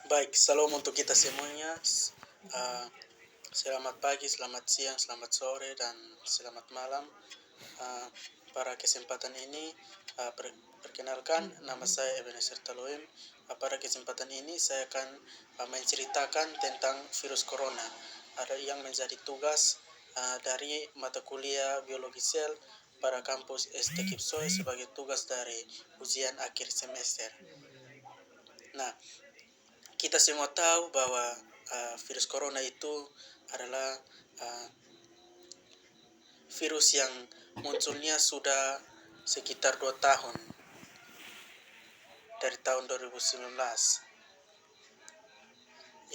Baik, salam untuk kita semuanya. Uh, Selamat pagi, selamat siang, selamat sore, dan selamat malam. Uh, Pada kesempatan ini, perkenalkan, nama saya Ebenezer Taloem. Pada kesempatan ini, saya akan menceritakan tentang virus corona. Ada yang menjadi tugas dari mata kuliah biologi sel pada kampus ST Kipsoe sebagai tugas dari ujian akhir semester. Nah, kita semua tahu bahwa virus corona itu adalah uh, virus yang munculnya sudah sekitar 2 tahun, dari tahun 2019.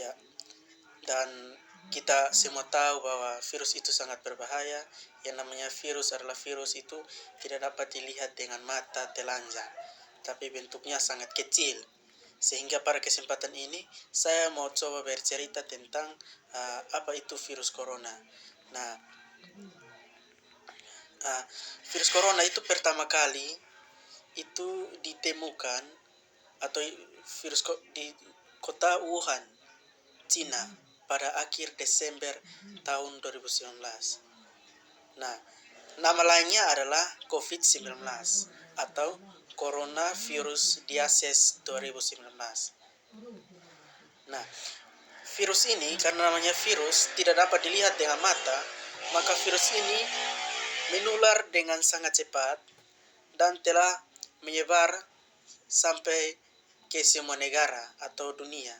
Ya, dan kita semua tahu bahwa virus itu sangat berbahaya. Yang namanya virus adalah virus itu tidak dapat dilihat dengan mata telanjang, tapi bentuknya sangat kecil. Sehingga pada kesempatan ini saya mau coba bercerita tentang apa itu virus corona. Nah, virus corona itu pertama kali itu ditemukan atau di kota Wuhan, Cina pada akhir Desember tahun 2019. Nah, nama lainnya adalah COVID-19 atau Coronavirus Disease 2019. Nah, virus ini karena namanya virus tidak dapat dilihat dengan mata, maka virus ini menular dengan sangat cepat dan telah menyebar sampai ke semua negara atau dunia.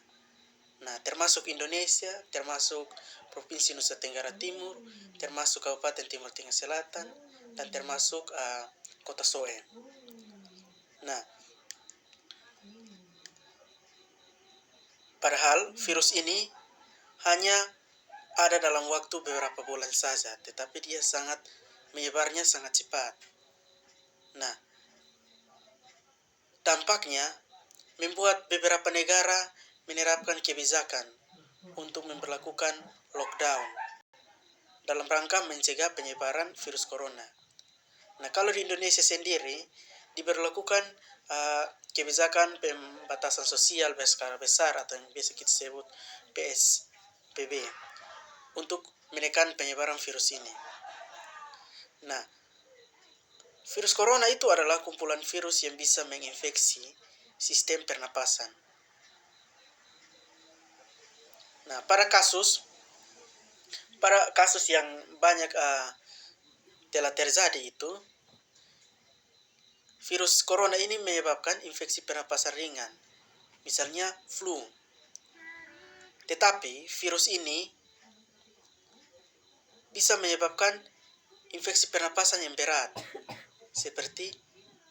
Nah, termasuk Indonesia, termasuk Provinsi Nusa Tenggara Timur, termasuk Kabupaten Timur Tengah Selatan, dan termasuk Kota Soe. Nah, padahal virus ini hanya ada dalam waktu beberapa bulan saja, tetapi dia menyebarnya sangat cepat. Nah, dampaknya membuat beberapa negara menerapkan kebijakan untuk memperlakukan lockdown dalam rangka mencegah penyebaran virus corona. Nah, kalau di Indonesia sendiri diberlakukan kebijakan pembatasan sosial berskala besar atau yang biasa kita sebut PSBB untuk menekan penyebaran virus ini. Nah, virus corona itu adalah kumpulan virus yang bisa menginfeksi sistem pernapasan. Nah, pada kasus yang banyak telah terjadi itu, virus corona ini menyebabkan infeksi pernapasan ringan, misalnya flu. Tetapi virus ini bisa menyebabkan infeksi pernapasan yang berat, seperti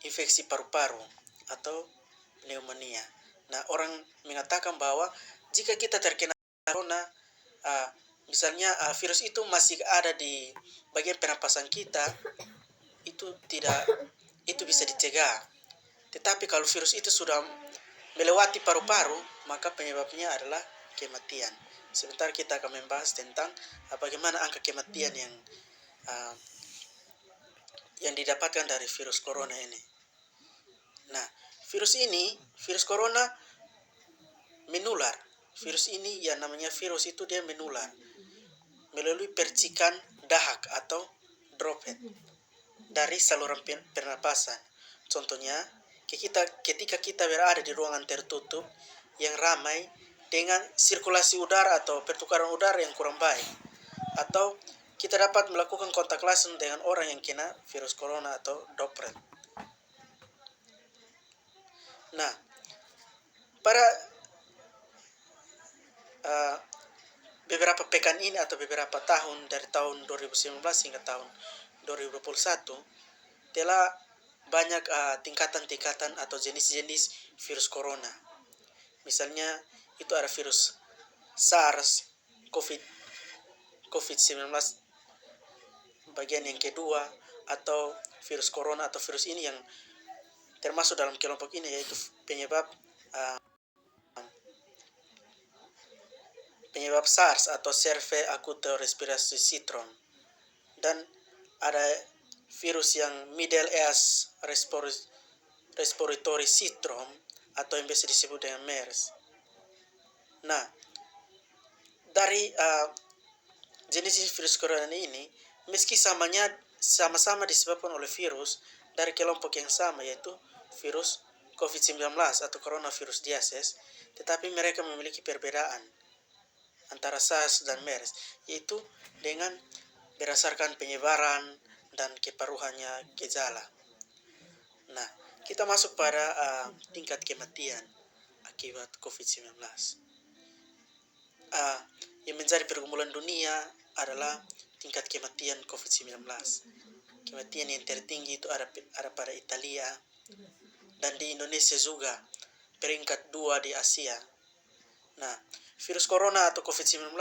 infeksi paru-paru atau pneumonia. Nah, orang mengatakan bahwa jika kita terkena corona, misalnya virus itu masih ada di bagian pernapasan kita, itu bisa dicegah. Tetapi kalau virus itu sudah melewati paru-paru, maka penyebabnya adalah kematian. Sebentar kita akan membahas tentang bagaimana angka kematian yang didapatkan dari virus corona ini. Nah, virus corona menular. Virus ini yang namanya virus itu dia menular melalui percikan dahak atau droplet dari saluran pernapasan. Contohnya, ketika kita berada di ruangan tertutup yang ramai dengan sirkulasi udara atau pertukaran udara yang kurang baik, atau kita dapat melakukan kontak langsung dengan orang yang kena virus corona atau droplet. Nah, pada beberapa pekan ini atau beberapa tahun dari tahun 2019 hingga tahun 2021 telah banyak tingkatan-tingkatan atau jenis-jenis virus corona. Misalnya itu ada virus SARS, COVID-19 bagian yang kedua, atau virus corona atau virus ini yang termasuk dalam kelompok ini, yaitu penyebab SARS atau Severe Acute Respiratory Syndrome, dan ada virus yang Middle East Respiratory Syndrome atau yang biasa disebut dengan MERS. Nah, dari jenis virus corona ini, meski sama-sama disebabkan oleh virus dari kelompok yang sama, yaitu virus COVID-19 atau coronavirus disease, tetapi mereka memiliki perbedaan antara SARS dan MERS, yaitu dengan berdasarkan penyebaran dan keparuhannya gejala. Nah, kita masuk pada tingkat kematian akibat COVID-19. Yang menjadi pergumulan dunia adalah tingkat kematian COVID-19. Kematian yang tertinggi itu ada pada Italia, dan di Indonesia juga peringkat 2 di Asia. Nah, virus corona atau COVID-19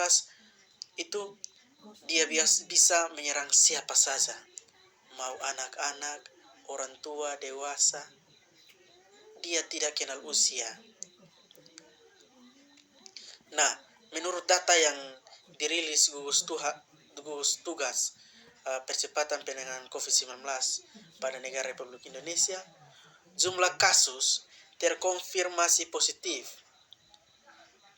itu dia bisa menyerang siapa saja, mau anak-anak, orang tua, dewasa. Dia tidak kenal usia. Nah, menurut data yang dirilis gugus tugas percepatan penanganan COVID-19 pada negara Republik Indonesia, jumlah kasus terkonfirmasi positif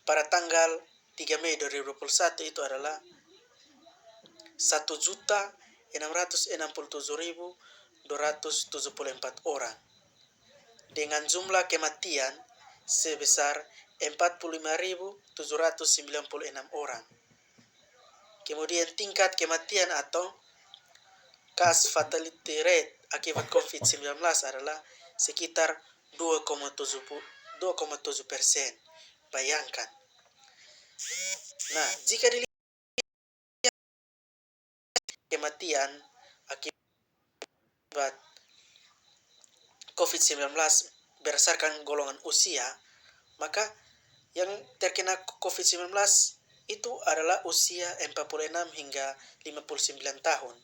pada tanggal 3 Mei 2021 itu adalah 1.667.274 orang, dengan jumlah kematian sebesar 45.796 orang. Kemudian tingkat kematian atau case fatality rate akibat COVID-19 adalah sekitar 2,7%. Bayangkan. Nah, jika dilihat kematian akibat COVID-19 berdasarkan golongan usia, maka yang terkena COVID-19 itu adalah usia 46 hingga 59 tahun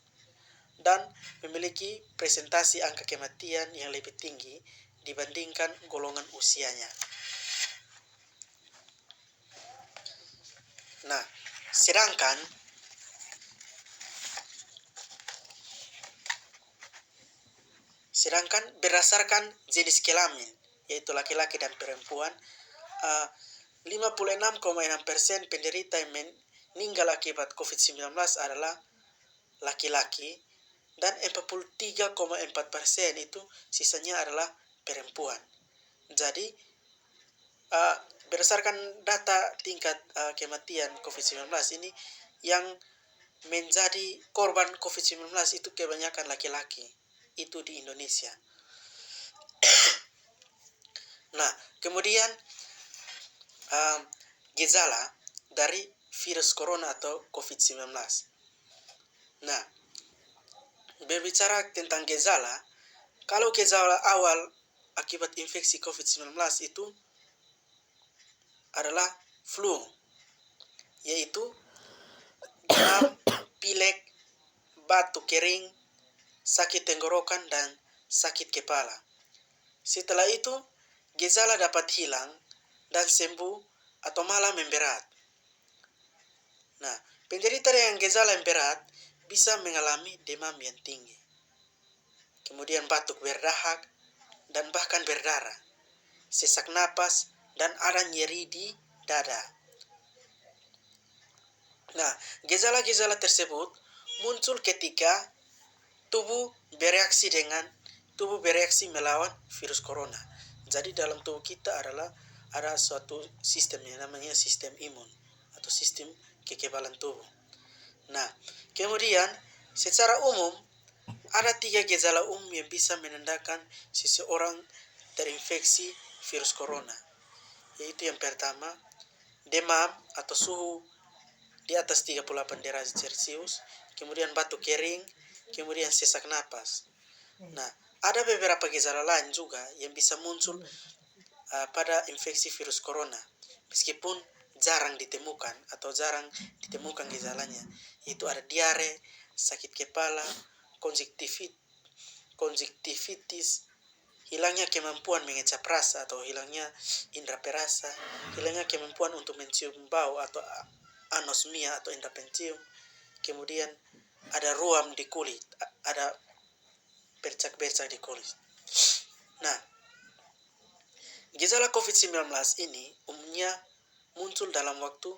dan memiliki presentasi angka kematian yang lebih tinggi dibandingkan golongan usianya. Nah, sedangkan berdasarkan jenis kelamin, yaitu laki-laki dan perempuan, 56,6% penderita yang meninggal akibat COVID-19 adalah laki-laki, dan 43,4% itu sisanya adalah perempuan. Jadi berdasarkan data tingkat kematian COVID-19 ini, yang menjadi korban COVID-19 itu kebanyakan laki-laki, itu di Indonesia. Nah, kemudian gejala dari virus corona atau COVID-19. Nah, berbicara tentang gejala, kalau gejala awal akibat infeksi COVID-19 itu adalah flu, yaitu demam, pilek, batuk kering, sakit tenggorokan, dan sakit kepala. Setelah itu, gejala dapat hilang dan sembuh atau malah memberat. Nah, penderita dengan gejala yang berat bisa mengalami demam yang tinggi, kemudian batuk berdahak dan bahkan berdarah, sesak napas, dan ada nyeri di dada. Nah, gejala-gejala tersebut muncul ketika tubuh bereaksi melawan virus corona. Jadi dalam tubuh kita ada suatu sistem yang namanya sistem imun atau sistem kekebalan tubuh. Nah, kemudian secara umum ada 3 gejala umum yang bisa menandakan seseorang terinfeksi virus corona, yaitu yang pertama, demam atau suhu di atas 38 derajat Celcius, kemudian batuk kering, kemudian sesak napas. Nah, ada beberapa gejala lain juga yang bisa muncul pada infeksi virus corona, meskipun jarang ditemukan gejalanya, yaitu ada diare, sakit kepala, konjungtivitis, hilangnya kemampuan mengecap rasa atau hilangnya indera perasa, hilangnya kemampuan untuk mencium bau atau anosmia atau indera pencium, kemudian ada ruam di kulit, ada bercak-bercak di kulit. Nah, gejala COVID-19 ini umumnya muncul dalam waktu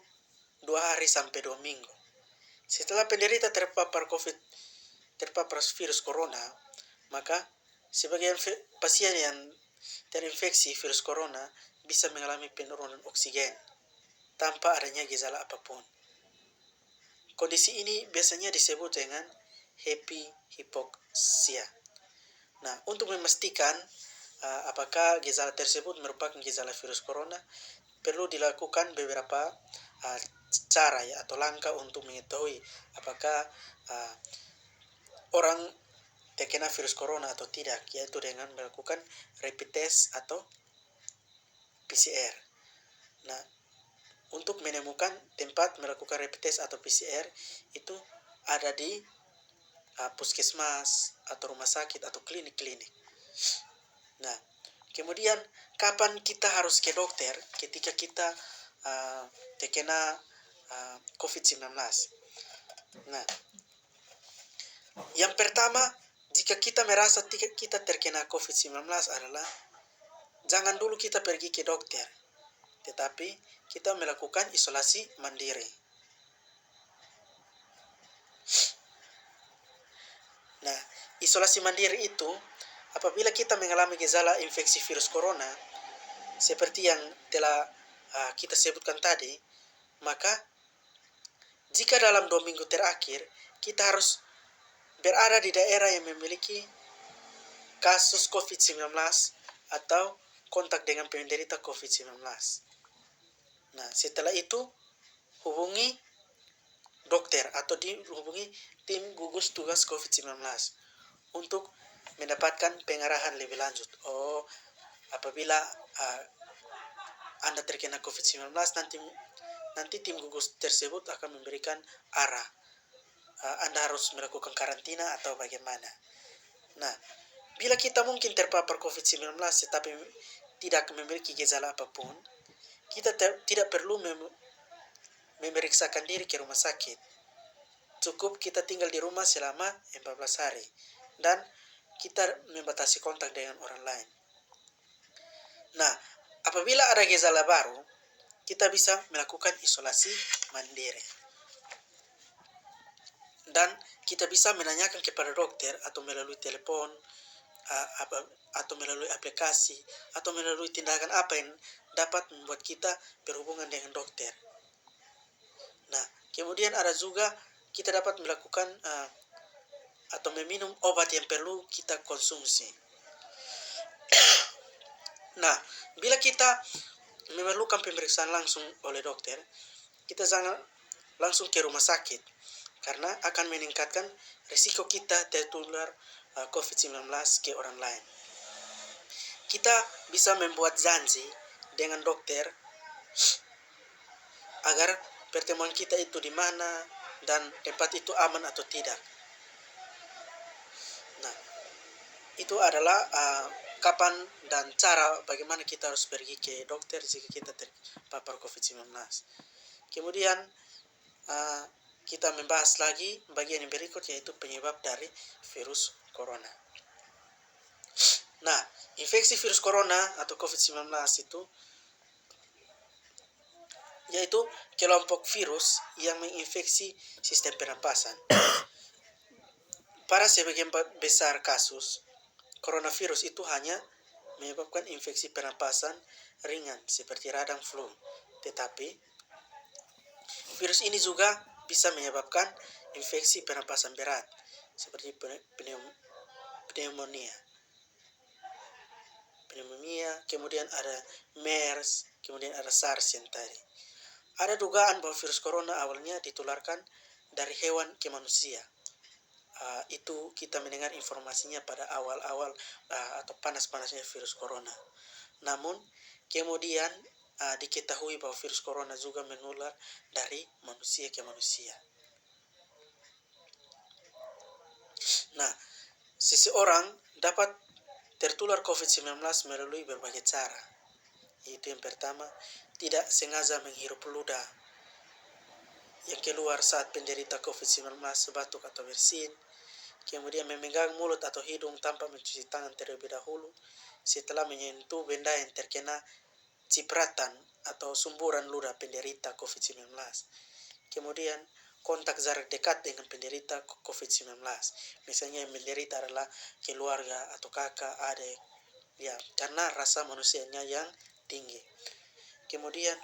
2 hari sampai 2 minggu. Setelah penderita terpapar virus corona, maka sebagian pasien yang terinfeksi virus corona bisa mengalami penurunan oksigen tanpa adanya gejala apapun. Kondisi ini biasanya disebut dengan happy hypoxia. Nah, untuk memastikan apakah gejala tersebut merupakan gejala virus corona, perlu dilakukan beberapa cara atau langkah untuk mengetahui apakah orang terkena virus corona atau tidak, yaitu dengan melakukan rapid test atau PCR. Nah, untuk menemukan tempat melakukan rapid test atau PCR itu ada di puskesmas atau rumah sakit atau klinik-klinik. Nah, kemudian kapan kita harus ke dokter ketika kita terkena COVID-19? Nah, yang pertama, jika kita merasa kita terkena COVID-19 adalah jangan dulu kita pergi ke dokter, tetapi kita melakukan isolasi mandiri. Nah, isolasi mandiri itu apabila kita mengalami gejala infeksi virus corona seperti yang telah kita sebutkan tadi, maka jika dalam 2 minggu terakhir kita harus berada di daerah yang memiliki kasus COVID-19 atau kontak dengan penderita COVID-19. Nah, setelah itu hubungi dokter atau dihubungi tim gugus tugas COVID-19 untuk mendapatkan pengarahan lebih lanjut. Apabila Anda terkena COVID-19, nanti tim gugus tersebut akan memberikan arah. Anda harus melakukan karantina atau bagaimana. Nah, bila kita mungkin terpapar COVID-19 tetapi tidak memiliki gejala apapun, kita tidak perlu memeriksakan diri ke rumah sakit. Cukup kita tinggal di rumah selama 14 hari dan kita membatasi kontak dengan orang lain. Nah, apabila ada gejala baru, kita bisa melakukan isolasi mandiri. Dan kita bisa menanyakan kepada dokter atau melalui telepon, atau melalui aplikasi, atau melalui tindakan apa yang dapat membuat kita berhubungan dengan dokter. Nah, kemudian ada juga kita dapat melakukan atau meminum obat yang perlu kita konsumsi. Nah, bila kita memerlukan pemeriksaan langsung oleh dokter, kita jangan langsung ke rumah sakit karena akan meningkatkan risiko kita tertular COVID-19 ke orang lain. Kita bisa membuat janji dengan dokter agar pertemuan kita itu di mana dan tempat itu aman atau tidak. Nah, itu adalah kapan dan cara bagaimana kita harus pergi ke dokter jika kita terpapar COVID-19. Kemudian kita membahas lagi bagian yang berikut, yaitu penyebab dari virus corona. Nah, infeksi virus corona atau COVID-19 itu yaitu kelompok virus yang menginfeksi sistem pernapasan. Pada sebagian besar kasus, coronavirus itu hanya menyebabkan infeksi pernapasan ringan seperti radang flu. Tetapi virus ini juga bisa menyebabkan infeksi pernapasan berat seperti pneumonia, kemudian ada MERS, kemudian ada SARS yang tadi. Ada dugaan bahwa virus corona awalnya ditularkan dari hewan ke manusia. Itu kita mendengar informasinya pada awal-awal atau panas-panasnya virus corona. Namun kemudian diketahui bahwa virus corona juga menular dari manusia ke manusia. Nah, seseorang dapat tertular COVID-19 melalui berbagai cara. Itu yang pertama, tidak sengaja menghirup ludah yang keluar saat penderita COVID-19 batuk atau bersin. Kemudian memegang mulut atau hidung tanpa mencuci tangan terlebih dahulu setelah menyentuh benda yang terkena cipratan atau sumburan ludah penderita COVID-19. Kemudian kontak jarak dekat dengan penderita COVID-19. Misalnya yang menderita adalah keluarga atau kakak, adik, ya, karena rasa manusianya yang tinggi. Kemudian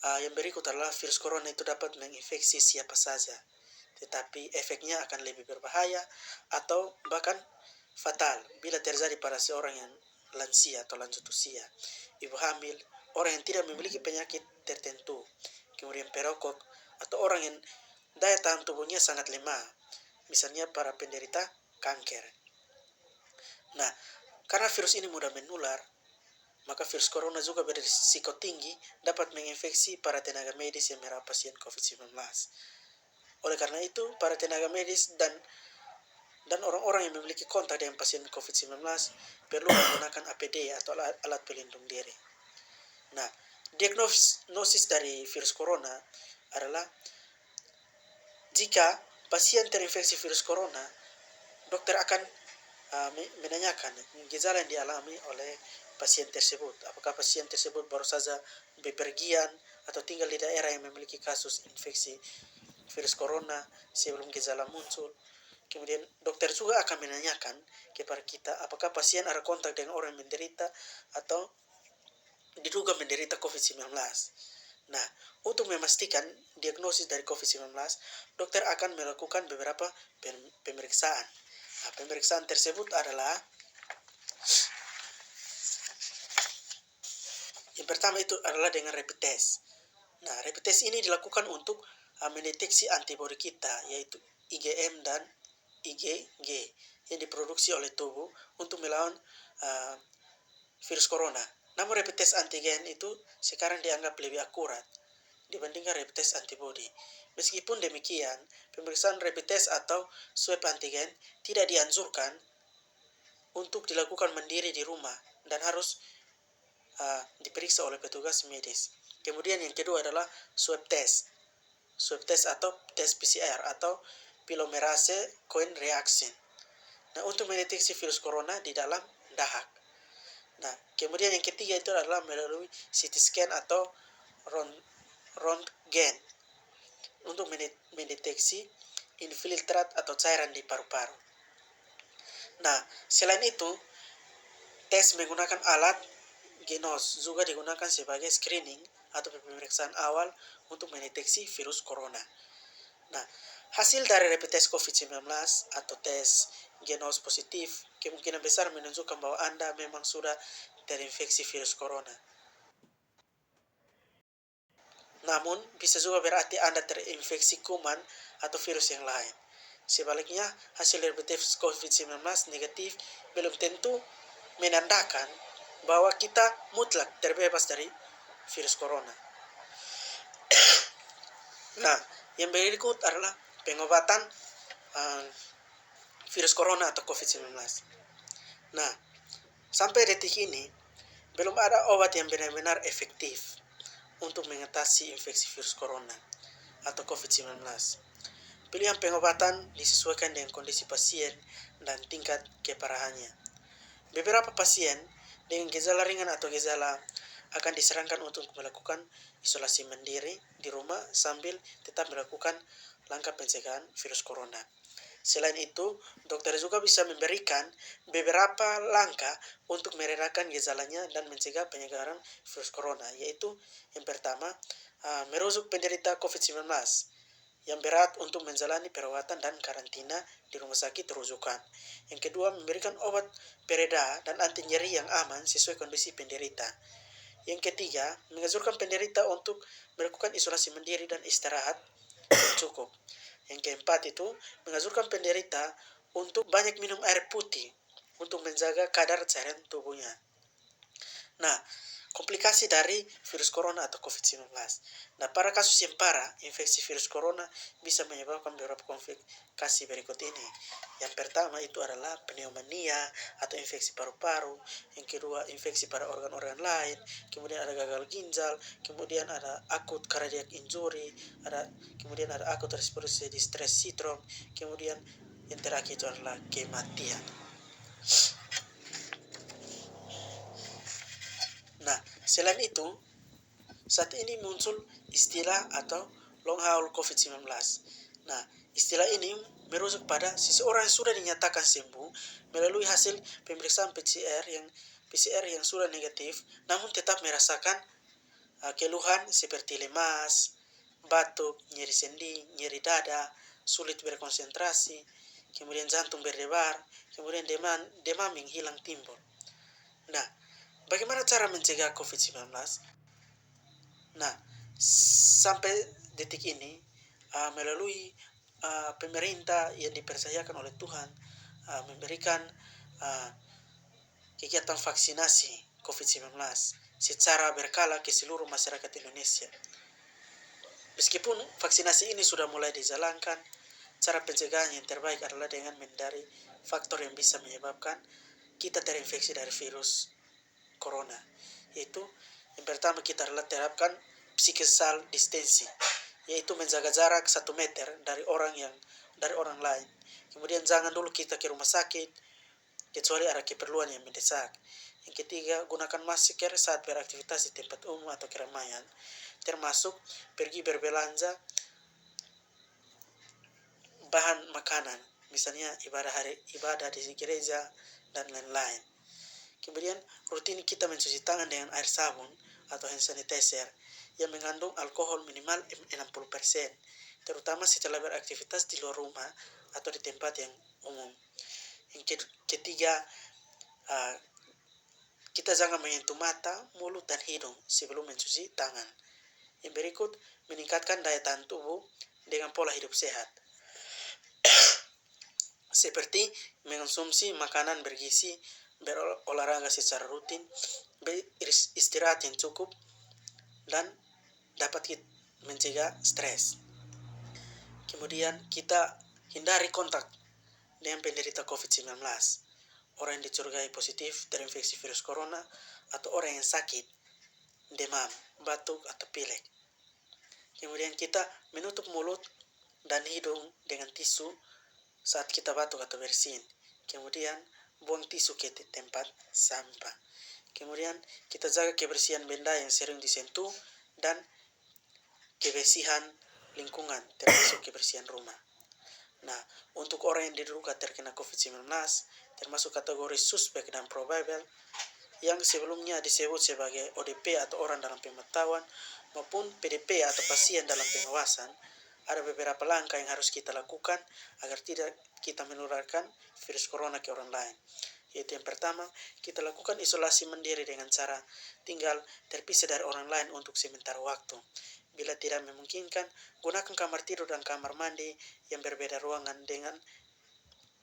yang berikut adalah virus corona itu dapat menginfeksi siapa saja, tetapi efeknya akan lebih berbahaya atau bahkan fatal bila terjadi pada seorang yang lansia atau lanjut usia, ibu hamil, orang yang tidak memiliki penyakit tertentu, kemudian perokok, atau orang yang daya tahan tubuhnya sangat lemah, misalnya para penderita kanker. Nah, karena virus ini mudah menular, maka virus corona juga berisiko tinggi dapat menginfeksi para tenaga medis yang merawat pasien COVID-19. Oleh karena itu, para tenaga medis dan orang-orang yang memiliki kontak dengan pasien COVID-19 perlu menggunakan APD atau alat pelindung diri. Nah, diagnosis dari virus corona adalah jika pasien terinfeksi virus corona, dokter akan menanyakan gejala yang dialami oleh pasien tersebut. Apakah pasien tersebut baru saja bepergian atau tinggal di daerah yang memiliki kasus infeksi virus corona sebelum gejala muncul. Kemudian dokter juga akan menanyakan kepada kita apakah pasien ada kontak dengan orang yang menderita atau diduga menderita COVID-19. Nah, untuk memastikan diagnosis dari COVID-19, dokter akan melakukan beberapa pemeriksaan. Nah, pemeriksaan tersebut adalah yang pertama itu adalah dengan rapid test. Nah, rapid test ini dilakukan untuk mendeteksi antibodi kita, yaitu IgM dan IgG yang diproduksi oleh tubuh untuk melawan virus corona. Namun rapid test antigen itu sekarang dianggap lebih akurat dibandingkan rapid test antibody. Meskipun demikian, pemeriksaan rapid test atau swab antigen tidak dianjurkan untuk dilakukan mandiri di rumah dan harus diperiksa oleh petugas medis. Kemudian yang kedua adalah swab test atau tes PCR atau polymerase chain reaction. Nah, untuk mendeteksi virus corona di dalam dahak. Nah, kemudian yang ketiga itu adalah melalui CT scan atau Röntgen untuk mendeteksi infiltrat atau cairan di paru-paru. Nah, selain itu, tes menggunakan alat Genos juga digunakan sebagai screening atau pemeriksaan awal untuk mendeteksi virus corona. Nah, hasil dari rapid test COVID-19 atau tes Genos positif kemungkinan besar menunjukkan bahwa Anda memang sudah terinfeksi virus corona. Namun, bisa juga berarti Anda terinfeksi kuman atau virus yang lain. Sebaliknya, hasil rapid test COVID-19 negatif belum tentu menandakan bahwa kita mutlak terbebas dari virus corona. Nah, yang berikut adalah pengobatan virus corona atau COVID-19. Nah, sampai detik ini, belum ada obat yang benar-benar efektif untuk mengatasi infeksi virus corona atau COVID-19. Pilihan pengobatan disesuaikan dengan kondisi pasien dan tingkat keparahannya. Beberapa pasien dengan gejala ringan atau gejala akan disarankan untuk melakukan isolasi mandiri di rumah sambil tetap melakukan langkah pencegahan virus corona. Selain itu, dokter juga bisa memberikan beberapa langkah untuk meredakan gejalanya dan mencegah penyebaran virus corona, yaitu yang pertama, merujuk penderita COVID-19 yang berat untuk menjalani perawatan dan karantina di rumah sakit rujukan. Yang kedua, memberikan obat pereda dan anti nyeri yang aman sesuai kondisi penderita. Yang ketiga, menganjurkan penderita untuk melakukan isolasi mandiri dan istirahat yang cukup. Yang keempat itu, menganjurkan penderita untuk banyak minum air putih untuk menjaga kadar cairan tubuhnya. Nah, komplikasi dari virus corona atau COVID-19. Nah, pada kasus yang parah, infeksi virus corona bisa menyebabkan beberapa komplikasi berikut ini. Yang pertama itu adalah pneumonia atau infeksi paru-paru. Yang kedua, infeksi pada organ-organ lain. Kemudian ada gagal ginjal. Kemudian ada acute cardiac injury. Kemudian ada acute respiratory distress syndrome. Kemudian yang terakhir itu adalah kematian. Nah, Selain itu, saat ini muncul istilah atau long haul COVID-19. Nah, istilah ini merujuk pada seseorang yang sudah dinyatakan sembuh melalui hasil pemeriksaan PCR yang sudah negatif, namun tetap merasakan keluhan seperti lemas, batuk, nyeri sendi, nyeri dada, sulit berkonsentrasi, kemudian jantung berdebar, kemudian demam yang hilang timbul. Nah, bagaimana cara mencegah COVID-19? Nah, sampai detik ini melalui pemerintah yang dipercayakan oleh Tuhan memberikan uh, kegiatan vaksinasi COVID-19 secara berkala ke seluruh masyarakat Indonesia. Meskipun vaksinasi ini sudah mulai dijalankan, cara pencegahan yang terbaik adalah dengan menghindari faktor yang bisa menyebabkan kita terinfeksi dari virus corona. Yaitu yang pertama kita adalah terapkan physical distancing, yaitu menjaga jarak 1 meter dari orang lain. Kemudian jangan dulu kita ke rumah sakit kecuali ada keperluan yang mendesak. Yang ketiga, gunakan masker saat beraktivitas di tempat umum atau keramaian, termasuk pergi berbelanja bahan makanan, misalnya ibadah di gereja dan lain-lain. Kemudian rutin kita mencuci tangan dengan air sabun atau hand sanitizer yang mengandung alkohol minimal 60%, terutama setelah beraktivitas di luar rumah atau di tempat yang umum. Yang ketiga, kita jangan menyentuh mata, mulut, dan hidung sebelum mencuci tangan. Yang berikut, meningkatkan daya tahan tubuh dengan pola hidup sehat, seperti mengonsumsi makanan bergizi, berolahraga secara rutin, beristirahat yang cukup, dan dapat mencegah stres. Kemudian kita hindari kontak dengan penderita COVID-19, orang yang dicurigai positif terinfeksi virus corona, atau orang yang sakit, demam, batuk, atau pilek. Kemudian kita menutup mulut dan hidung dengan tisu saat kita batuk atau bersin. Kemudian buang tisu ke tempat sampah. Kemudian kita jaga kebersihan benda yang sering disentuh dan kebersihan lingkungan, termasuk kebersihan rumah. Nah, untuk orang yang diduga terkena COVID-19, termasuk kategori suspek dan probable, yang sebelumnya disebut sebagai ODP atau orang dalam pemantauan, maupun PDP atau pasien dalam pengawasan, ada beberapa langkah yang harus kita lakukan agar tidak kita menularkan virus corona ke orang lain. Yaitu yang pertama, kita lakukan isolasi mandiri dengan cara tinggal terpisah dari orang lain untuk sementara waktu. Bila tidak memungkinkan, gunakan kamar tidur dan kamar mandi yang berbeda ruangan dengan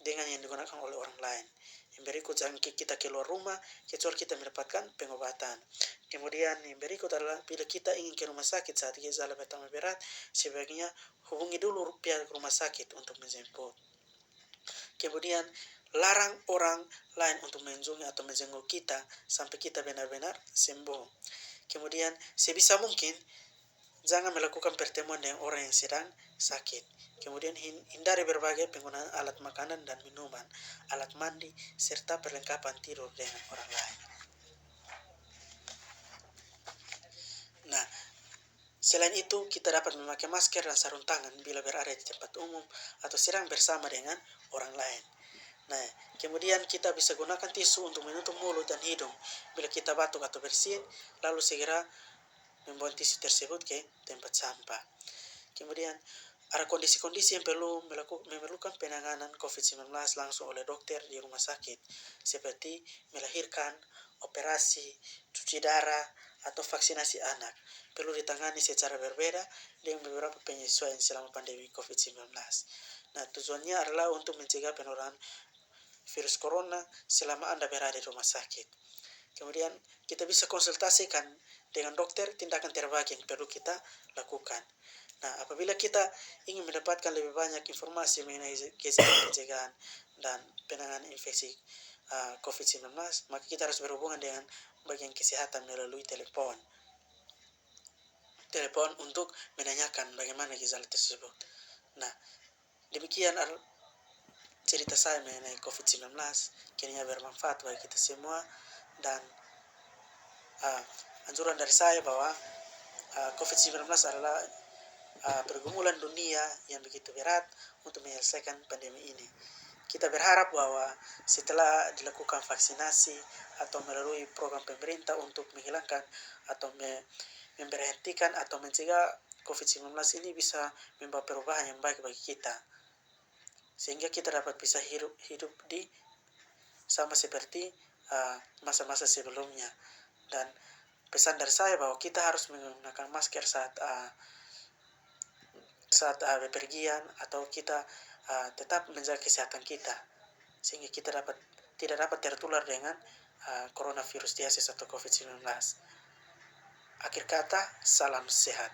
yang digunakan oleh orang lain. Yang berikut, jangan kita keluar rumah kecuali kita mendapatkan pengobatan. Kemudian yang berikut adalah bila kita ingin ke rumah sakit saat gejala bertambah berat, sebaiknya hubungi dulu pihak rumah sakit untuk menjemput. Kemudian larang orang lain untuk mengunjungi atau menjenguk kita sampai kita benar-benar sembuh. Kemudian sebisa mungkin jangan melakukan pertemuan dengan orang yang sedang sakit. Kemudian hindari berbagai penggunaan alat makanan dan minuman, alat mandi, serta perlengkapan tidur dengan orang lain. Nah, selain itu kita dapat memakai masker dan sarung tangan bila berada di tempat umum atau sedang bersama dengan orang lain. Nah, kemudian kita bisa gunakan tisu untuk menutup mulut dan hidung bila kita batuk atau bersin, lalu segera membuang tisu tersebut ke tempat sampah. Kemudian ada kondisi-kondisi yang memerlukan penanganan COVID-19 langsung oleh dokter di rumah sakit, seperti melahirkan, operasi, cuci darah, atau vaksinasi anak. Perlu ditangani secara berbeda dengan beberapa penyesuaian selama pandemi COVID-19. Nah, tujuannya adalah untuk mencegah penularan virus corona selama Anda berada di rumah sakit. Kemudian kita bisa konsultasikan dengan dokter tindakan terbaik yang perlu kita lakukan. Nah, apabila kita ingin mendapatkan lebih banyak informasi mengenai pencegahan dan penanganan infeksi COVID-19, maka kita harus berhubungan dengan bagian kesehatan melalui telepon untuk menanyakan bagaimana gejala tersebut. Nah, demikian cerita saya mengenai COVID-19. Kiranya bermanfaat bagi kita semua, dan anjuran dari saya bahwa COVID-19 adalah pergumulan dunia yang begitu berat untuk menyelesaikan pandemi ini. Kita berharap bahwa setelah dilakukan vaksinasi atau melalui program pemerintah untuk menghilangkan atau memberhentikan atau mencegah COVID-19 ini bisa membawa perubahan yang baik bagi kita. Sehingga kita dapat bisa hidup di sama seperti masa-masa sebelumnya. Dan pesan dari saya bahwa kita harus menggunakan masker saat bepergian, atau kita tetap menjaga kesehatan kita sehingga kita tidak dapat tertular dengan coronavirus disease atau COVID-19. Akhir kata, salam sehat.